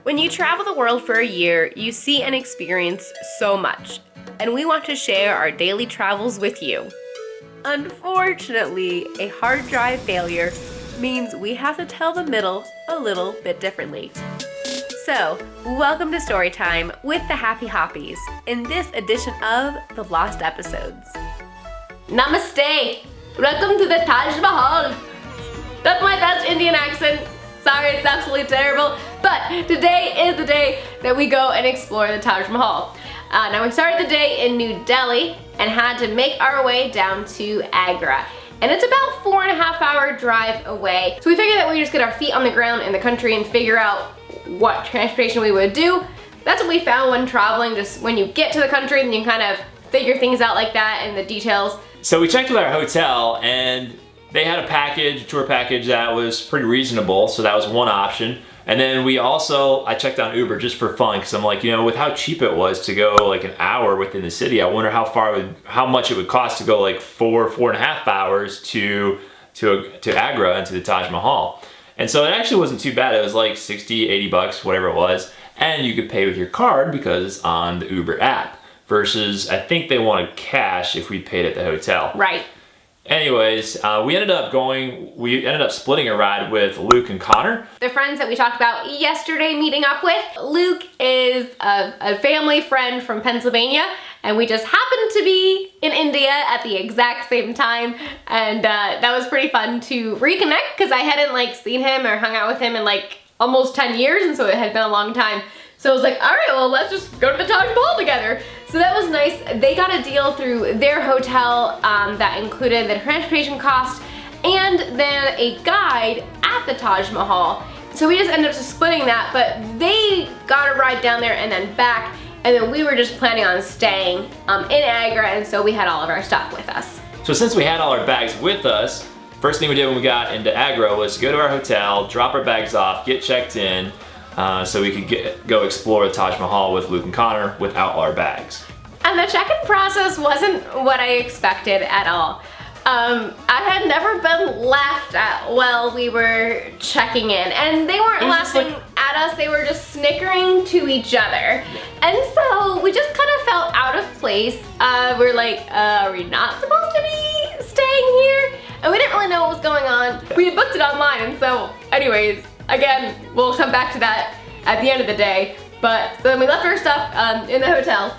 When you travel the world for a year, you see and experience so much, and we want to share our daily travels with you. Unfortunately, a hard drive failure means we have to tell the middle a little bit differently. So, welcome to Storytime with the Happy Hoppies in this edition of The Lost Episodes. Namaste! Welcome to the Taj Mahal! That's my best Indian accent. Sorry, it's absolutely terrible, but today is the day that we go and explore the Taj Mahal. Now we started the day in New Delhi and had to make our way down to Agra. And it's about 4.5 hour drive away. So we figured that we just get our feet on the ground in the country and figure out what transportation we would do. That's what we found when traveling, just when you get to the country and you kind of figure things out like that and the details. So we checked with our hotel and they had a tour package that was pretty reasonable, so that was one option. And then I checked on Uber just for fun, because I'm like, with how cheap it was to go like an hour within the city, I wonder how much it would cost to go like 4.5 hours to Agra and to the Taj Mahal. And so it actually wasn't too bad. It was like 60, 80 bucks, whatever it was. And you could pay with your card because it's on the Uber app, versus I think they wanted cash if we paid at the hotel. Right. Anyways, we ended up splitting a ride with Luke and Connor. The friends that we talked about yesterday meeting up with. Luke is a family friend from Pennsylvania, and we just happened to be in India at the exact same time, and that was pretty fun to reconnect because I hadn't seen him or hung out with him in almost 10 years, and so it had been a long time. So I was like, all right, well, let's just go to the Taj Mahal together. So that was nice. They got a deal through their hotel that included the transportation cost and then a guide at the Taj Mahal. So we just ended up splitting that, but they got a ride down there and then back, and then we were just planning on staying in Agra, and so we had all of our stuff with us. So since we had all our bags with us, first thing we did when we got into Agra was go to our hotel, drop our bags off, get checked in, so we could go explore the Taj Mahal with Luke and Connor without our bags. And the check-in process wasn't what I expected at all. I had never been laughed at while we were checking in, and they weren't laughing at us, they were just snickering to each other. And so we just kind of felt out of place. We're like, are we not supposed to be staying here? And we didn't really know what was going on. We had booked it online, and so anyways, again, we'll come back to that at the end of the day. But so then we left our stuff in the hotel,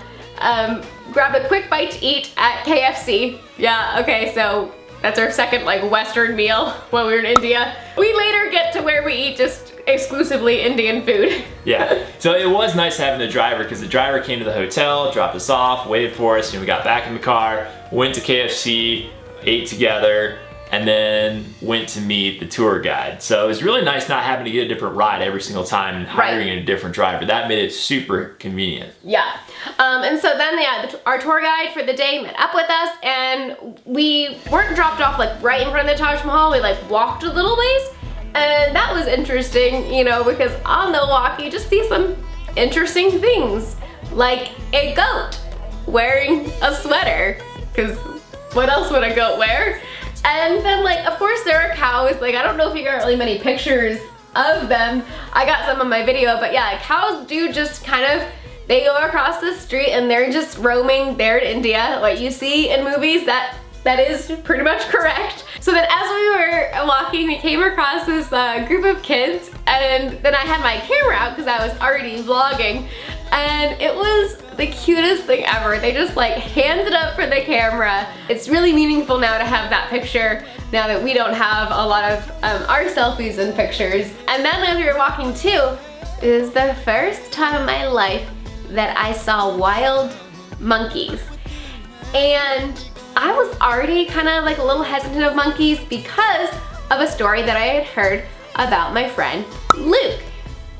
grabbed a quick bite to eat at KFC. Yeah, okay, so that's our second Western meal when we were in India. We later get to where we eat just exclusively Indian food. Yeah, so it was nice having the driver, because the driver came to the hotel, dropped us off, waited for us, and we got back in the car, went to KFC, ate together, and then went to meet the tour guide. So it was really nice not having to get a different ride every single time and hiring a different driver. That made it super convenient. Yeah. And so then our tour guide for the day met up with us, and we weren't dropped off right in front of the Taj Mahal. We walked a little ways, and that was interesting, because on the walk you just see some interesting things, like a goat wearing a sweater, because what else would a goat wear? And then of course there are cows. I don't know if you got really many pictures of them. I got some on my video, but yeah, cows do just they go across the street and they're just roaming there in India. What you see in movies, that is pretty much correct. So then as we were walking, we came across this group of kids, and then I had my camera out because I was already vlogging, and it was the cutest thing ever. They just handed up for the camera. It's really meaningful now to have that picture, now that we don't have a lot of our selfies and pictures. And then as we were walking too, it was the first time in my life that I saw wild monkeys. And I was already a little hesitant of monkeys because of a story that I had heard about my friend Luke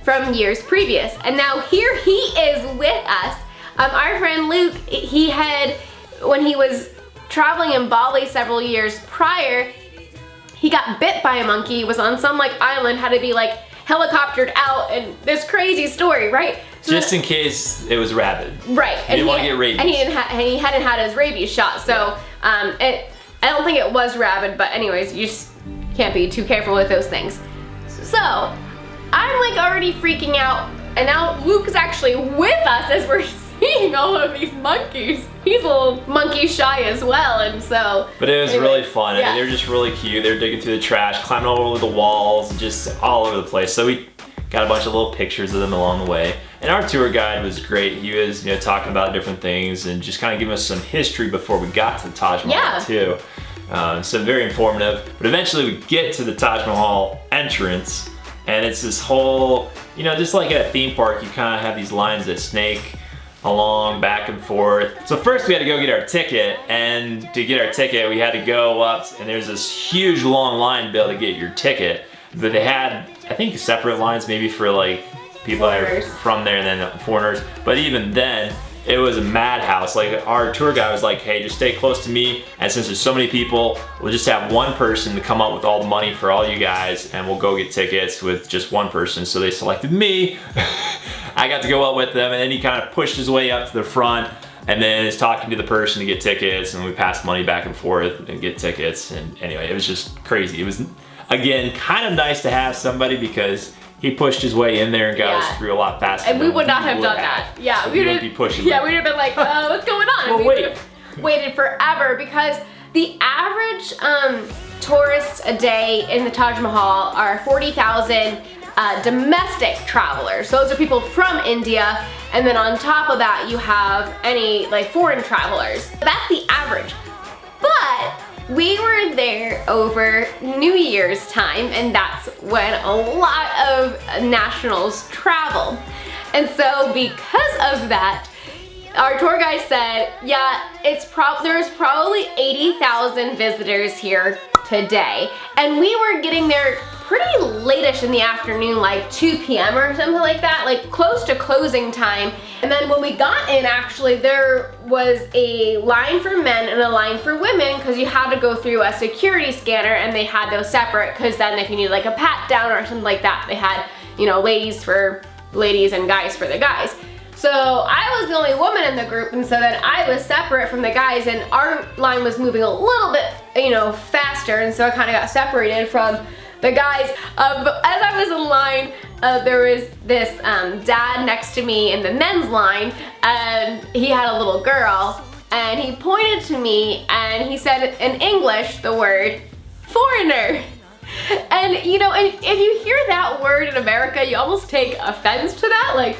from years previous. And now here he is with us. Our friend Luke, when he was traveling in Bali several years prior, he got bit by a monkey, was on some island, had to be helicoptered out, and this crazy story, right? So just in case it was rabid. Right. He didn't want to get rabies. And he hadn't had his rabies shot, so I don't think it was rabid, but anyways, you just can't be too careful with those things. So I'm already freaking out And now Luke is actually with us as we're seeing all of these monkeys. He's a little monkey shy as well, and so. But it was really fun. Yeah. I mean, they're just really cute. They're digging through the trash, climbing all over the walls, just all over the place. So we got a bunch of little pictures of them along the way. And our tour guide was great. He was, talking about different things and just kind of giving us some history before we got to the Taj Mahal too. So very informative. But eventually we get to the Taj Mahal entrance, and it's this whole, just like at a theme park, you kind of have these lines that snake along back and forth. So first we had to go get our ticket, and to get our ticket we had to go up, and there's this huge long line to be able to get your ticket. But they had, I think, separate lines maybe for like people that are from there and then foreigners. But even then, it was a madhouse. Like our tour guide was like, hey, just stay close to me. And since there's so many people, we'll just have one person to come up with all the money for all you guys, and we'll go get tickets with just one person. So they selected me. I got to go up with them, and then he kind of pushed his way up to the front and then is talking to the person to get tickets, and we passed money back and forth and get tickets. And anyway, it was just crazy. It was, again, kind of nice to have somebody because he pushed his way in there and got us through a lot faster. And we would not have done that. Yeah, we would be pushing. Yeah, we would have been like, what's going on? Well, and we would have waited forever because the average tourists a day in the Taj Mahal are 40,000 domestic travelers. So those are people from India, and then on top of that you have any like foreign travelers. That's the average. But we were there over New Year's time, and that's when a lot of nationals travel. And so because of that, our tour guide said, yeah, there's probably 80,000 visitors here today. And we were getting there pretty late-ish in the afternoon, like 2 p.m. or something like that, like close to closing time. And then when we got in, actually, there was a line for men and a line for women because you had to go through a security scanner, and they had those separate because then if you needed like a pat down or something like that, they had, ladies for ladies and guys for the guys. So I was the only woman in the group, and so then I was separate from the guys, and our line was moving a little bit, faster, and so I kind of got separated from the guys. But as I was in line, there was this dad next to me in the men's line, and he had a little girl, and he pointed to me and he said in English the word foreigner. And and if you hear that word in America, you almost take offense to that, like,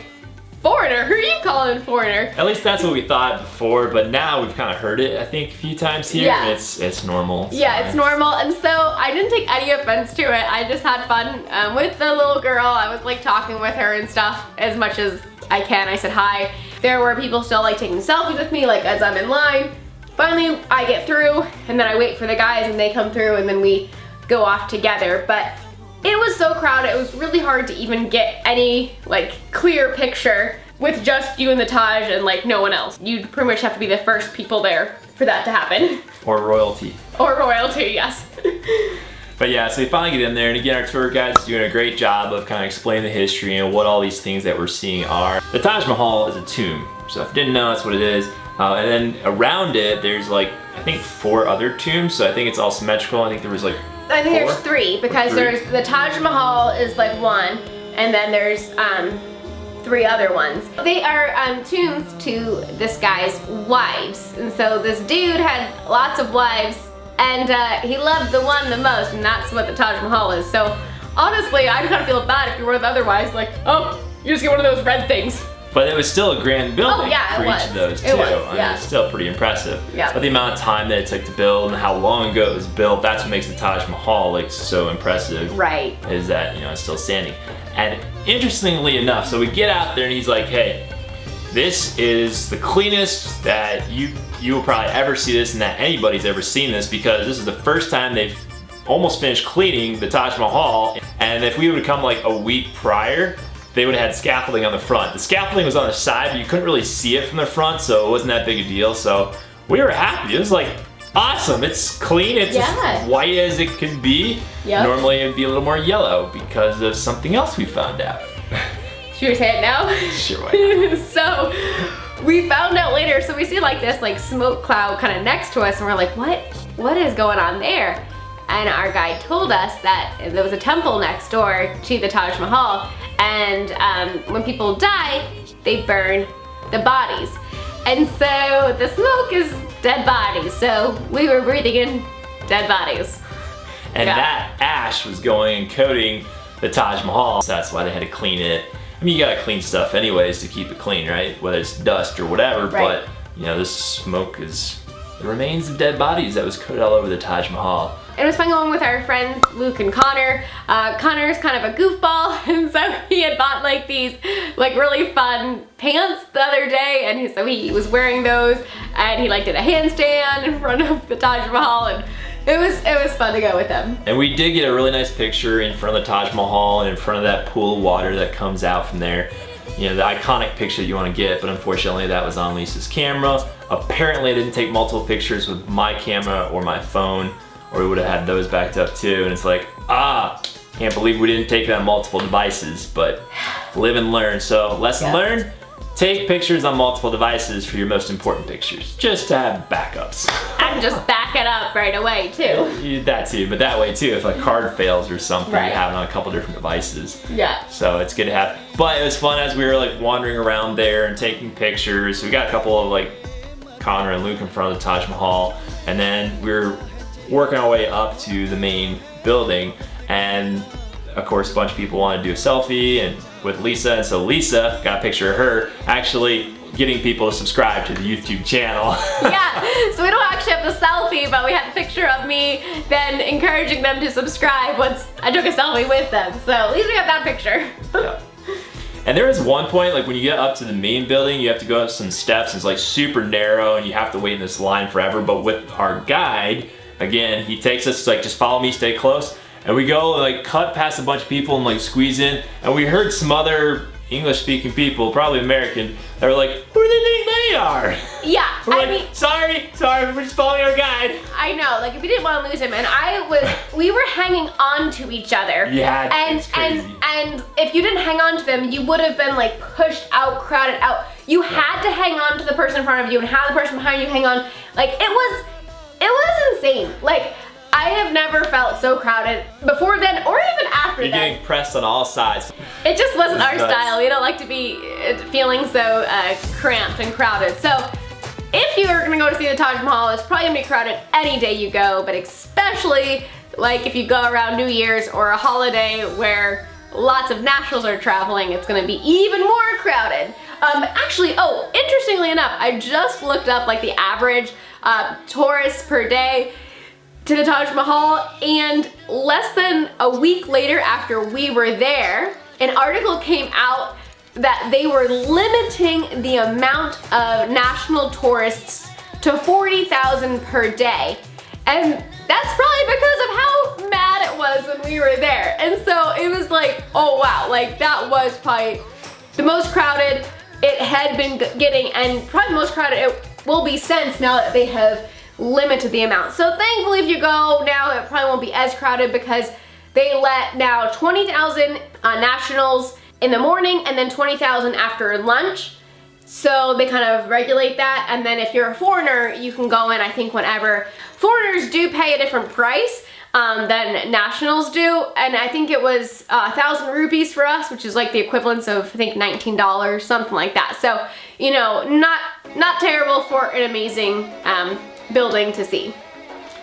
foreigner? Who are you calling foreigner? At least that's what we thought before, but now we've kind of heard it, I think, a few times here. Yeah. And it's normal. It's normal, and so I didn't take any offense to it. I just had fun with the little girl. I was like talking with her and stuff as much as I can. I said hi. There were people still like taking selfies with me, like as I'm in line. Finally, I get through, and then I wait for the guys, and they come through, and then we go off together. But it was so crowded, it was really hard to even get any like clear picture with just you and the Taj and like no one else. You'd pretty much have to be the first people there for that to happen. Or royalty. Or royalty, yes. But yeah, so we finally get in there, and again, our tour guide's doing a great job of kind of explaining the history and what all these things that we're seeing are. The Taj Mahal is a tomb, so if you didn't know, that's what it is. And then around it, there's like, I think 4 other tombs, so I think it's all symmetrical. I think there was like I think 4? there's 3, because there's the Taj Mahal is like 1, and then there's 3 other ones. They are tombs to this guy's wives, and so this dude had lots of wives, and he loved the one the most, and that's what the Taj Mahal is. So honestly, I kind of feel bad if you're one of the other wives, like, oh, you just get one of those red things. But it was still a grand building yeah, for each of those too. It's still pretty impressive. Yeah. But the amount of time that it took to build and how long ago it was built, that's what makes the Taj Mahal like so impressive. Right. Is that, it's still standing. And interestingly enough, so we get out there and he's like, hey, this is the cleanest that you will probably ever see this, and that anybody's ever seen this, because this is the first time they've almost finished cleaning the Taj Mahal. And if we would have come like a week prior, they would have had scaffolding on the front. The scaffolding was on the side, but you couldn't really see it from the front, so it wasn't that big a deal. So we were happy. It was like awesome. It's clean. It's as white as it can be. Yep. Normally it would be a little more yellow because of something else we found out. Should we say it now? Sure, why not? So we found out later, so we see like this like smoke cloud kind of next to us, and we're like, what is going on there? And our guide told us that there was a temple next door to the Taj Mahal, and when people die, they burn the bodies. And so the smoke is dead bodies, so we were breathing in dead bodies. And that ash was going and coating the Taj Mahal, so that's why they had to clean it. I mean, you gotta clean stuff anyways to keep it clean, right? Whether it's dust or whatever, but you know, this smoke is the remains of dead bodies that was coated all over the Taj Mahal. It was fun going with our friends Luke and Connor. Connor's kind of a goofball, and so he had bought like these like really fun pants the other day, and so he was wearing those, and he like did a handstand in front of the Taj Mahal, and it was fun to go with them. And we did get a really nice picture in front of the Taj Mahal and in front of that pool of water that comes out from there. You know, the iconic picture that you want to get, but unfortunately that was on Lisa's camera. Apparently I didn't take multiple pictures with my camera or my phone, or we would have had those backed up too. And it's like, can't believe we didn't take it on multiple devices, but live and learn. So lesson learned, take pictures on multiple devices for your most important pictures, just to have backups. And just back it up right away too. That too, but that way too, if a card fails or something, you have it on a couple different devices. Yeah. So it's good to have. But it was fun as we were like wandering around there and taking pictures. We got a couple of like Connor and Luke in front of the Taj Mahal, and then we were working our way up to the main building, and of course a bunch of people wanted to do a selfie and with Lisa, and so Lisa got a picture of her actually getting people to subscribe to the YouTube channel. Yeah, so we don't actually have the selfie, but we had a picture of me then encouraging them to subscribe once I took a selfie with them. So at least we got that picture. Yeah. And there is one point, like when you get up to the main building, you have to go up some steps, and it's like super narrow and you have to wait in this line forever. But with our guide, again, he takes us like, just follow me, stay close. And we go like cut past a bunch of people and like squeeze in. And we heard some other English speaking people, probably American, that were like, who do they think they are? Yeah, I mean, sorry, we're just following our guide. I know, like if we didn't want to lose him, and we were hanging on to each other. Yeah, and if you didn't hang on to them, you would have been like pushed out, crowded out. You had to hang on to the person in front of you and have the person behind you hang on. Like it was insane. Like I have never felt so crowded before then or even after You're that. getting pressed on all sides. It just wasn't our style. We don't like to be feeling so cramped and crowded. So if you're gonna go to see the Taj Mahal, it's probably gonna be crowded any day you go, but especially like if you go around New Year's or a holiday where lots of nationals are traveling, it's gonna be even more crowded. Actually, interestingly enough, I just looked up like the average tourists per day to the Taj Mahal, and less than a week later after we were there, an article came out that they were limiting the amount of national tourists to 40,000 per day. And that's probably because of how mad it was when we were there. And so it was like, oh wow, like that was probably the most crowded it had been getting, and probably the most crowded it will be since, now that they have limited the amount. So thankfully if you go now, it probably won't be as crowded because they let now 20,000 nationals in the morning and then 20,000 after lunch. So they kind of regulate that, and then if you're a foreigner, you can go in, I think, whenever. Foreigners do pay a different price than nationals do, and I think it was 1,000 rupees for us, which is like the equivalence of, I think, $19, something like that. So, you know, not terrible for an amazing building to see.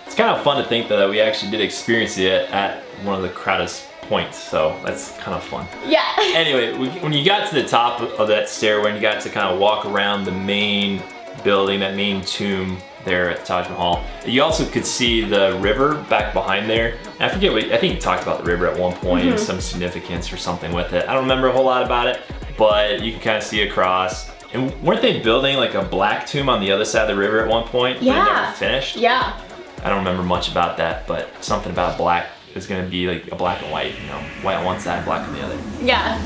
It's kind of fun to think though that we actually did experience it at one of the crowdest points, so that's kind of fun. Yeah. Anyway, when you got to the top of that stairway and you got to kind of walk around the main building, that main tomb there at Taj Mahal, you also could see the river back behind there. And I forget I think you talked about the river at one point, and some significance or something with it. I don't remember a whole lot about it, but you can kind of see across. And weren't they building like a black tomb on the other side of the river at one point? Yeah. But it never finished? Yeah. I don't remember much about that, but something about black is gonna be like a black and white, you know, white on one side, black on the other. Yeah.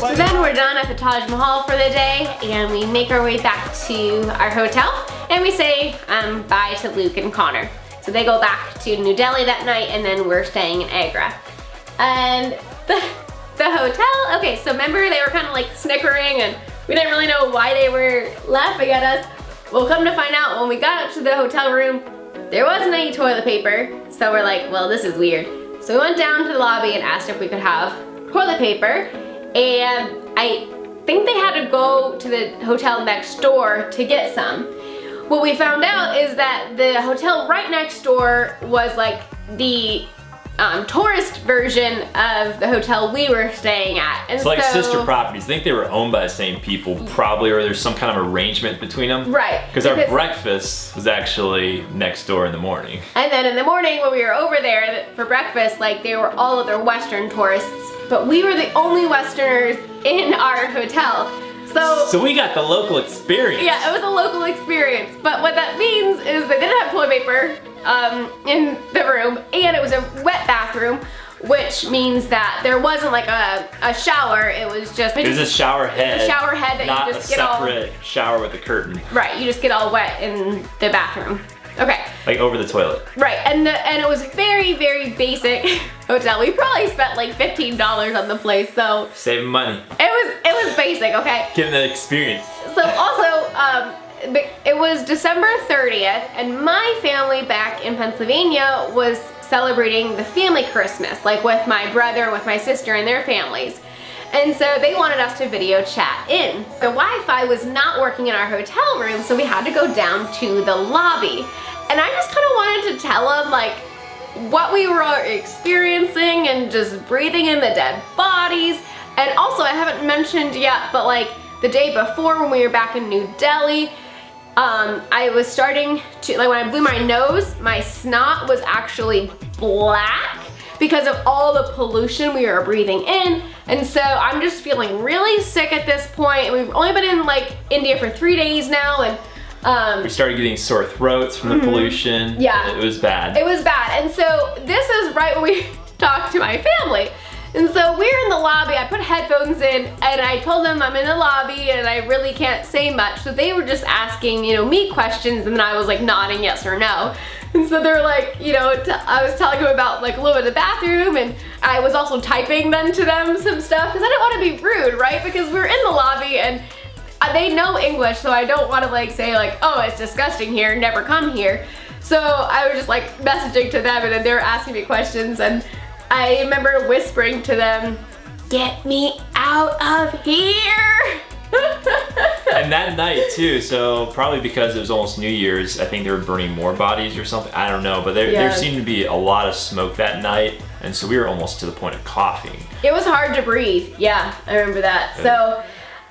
So then we're done at the Taj Mahal for the day, and we make our way back to our hotel, and we say bye to Luke and Connor. So they go back to New Delhi that night, and then we're staying in Agra. And the hotel, okay, so remember they were kind of like snickering and we didn't really know why they were laughing at us. Well, come to find out, when we got up to the hotel room, there wasn't any toilet paper. So we're like, well, this is weird. So we went down to the lobby and asked if we could have toilet paper. And I think they had to go to the hotel next door to get some. What we found out is that the hotel right next door was like the tourist version of the hotel we were staying at. And it's like sister properties. I think they were owned by the same people probably, or there's some kind of arrangement between them. Right. Because our breakfast was actually next door in the morning. And then in the morning when we were over there for breakfast, like they were all other Western tourists, but we were the only Westerners in our hotel. So we got the local experience. Yeah, it was a local experience. But what that means is they didn't have toilet paper in the room, and it was a wet bathroom, which means that there wasn't like a shower. It was just a shower head. A shower head that not you just a get all separate shower with a curtain. Right, you just get all wet in the bathroom. Okay. Like over the toilet. Right, and it was very, very basic hotel. We probably spent like $15 on the place, so saving money. It was basic, okay? Getting the experience. So also, it was December 30th, and my family back in Pennsylvania was celebrating the family Christmas, like with my brother and with my sister and their families. And so they wanted us to video chat in. The Wi-Fi was not working in our hotel room, so we had to go down to the lobby. And I just kind of wanted to tell them like what we were experiencing and just breathing in the dead bodies. And also, I haven't mentioned yet, but like the day before when we were back in New Delhi, I was starting to, like when I blew my nose, my snot was actually black because of all the pollution we were breathing in. And so I'm just feeling really sick at this point. We've only been in like India for 3 days now, and we started getting sore throats from the pollution. Yeah. It was bad. It was bad. And so this is right when we talked to my family. And so we're in the lobby, I put headphones in, and I told them I'm in the lobby and I really can't say much. So they were just asking, me questions, and then I was like nodding yes or no. And so they're like, I was telling them about like a little bit of the bathroom, and I was also typing then to them some stuff, because I didn't want to be rude, right? Because we're in the lobby and they know English, so I don't want to like say like, oh, it's disgusting here, never come here. So I was just like messaging to them, and then they were asking me questions, and I remember whispering to them, get me out of here! And that night too, so probably because it was almost New Year's, I think they were burning more bodies or something, I don't know, but there seemed to be a lot of smoke that night, and so we were almost to the point of coughing. It was hard to breathe, yeah, I remember that. So,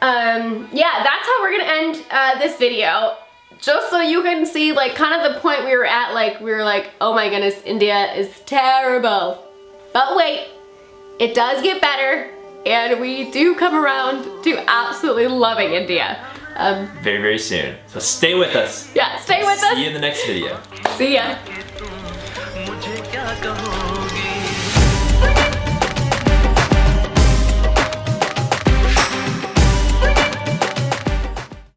yeah, that's how we're gonna end this video. Just so you can see like kind of the point we were at, like we were like, oh my goodness, India is terrible. But wait, it does get better, and we do come around to absolutely loving India. Very, very soon. So stay with us. Yeah, stay with us. See you in the next video. See ya.